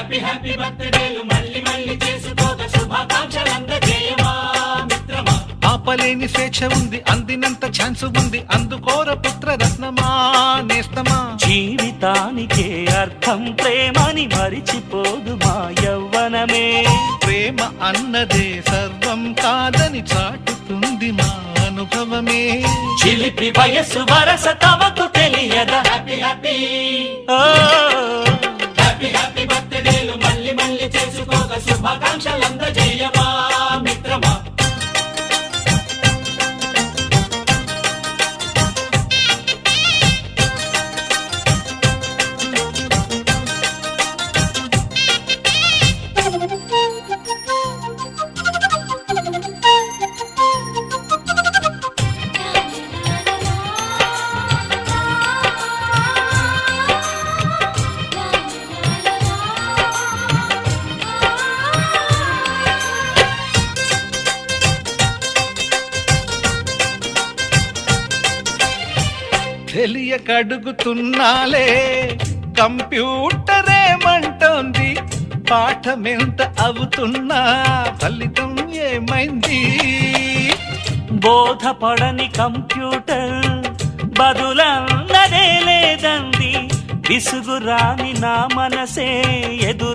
Happy happy బర్త్డేలు మళ్ళీ మళ్ళీ చేసుకోక శుభాకాంక్షలందజేయమా మిత్రమా. ఆపలేని స్వేచ్ఛ ఉంది, అందినంత ఛాన్స్ ఉంది, అందుకోర పుత్ర రత్నమా నేస్తమా. జీవితానికే అర్థం ప్రేమని మరిచిపోదు మా యవ్వనమే. ప్రేమ అన్నదే సర్వం కాదని చాటుతుంది మా అనుభవమే. చిలిపి వయస్సు వరస తమకు తెలియదా. హ్యాపీ హ్యాపీ ఓ హ్యాపీ హ్యాపీ బర్త్డేలు మళ్ళీ మళ్ళీ చేసుకోక శుభాకాంక్షలందజేయమా మిత్రమా. తెలియకడుగుతున్నాలే కంప్యూటరేమంటోంది, పాఠమెంత అవుతున్నా ఫలితం ఏమైంది. బోధపడని కంప్యూటర్ బదులన్నదే లేదంది. విసుగురాని నా మనసే ఎదురు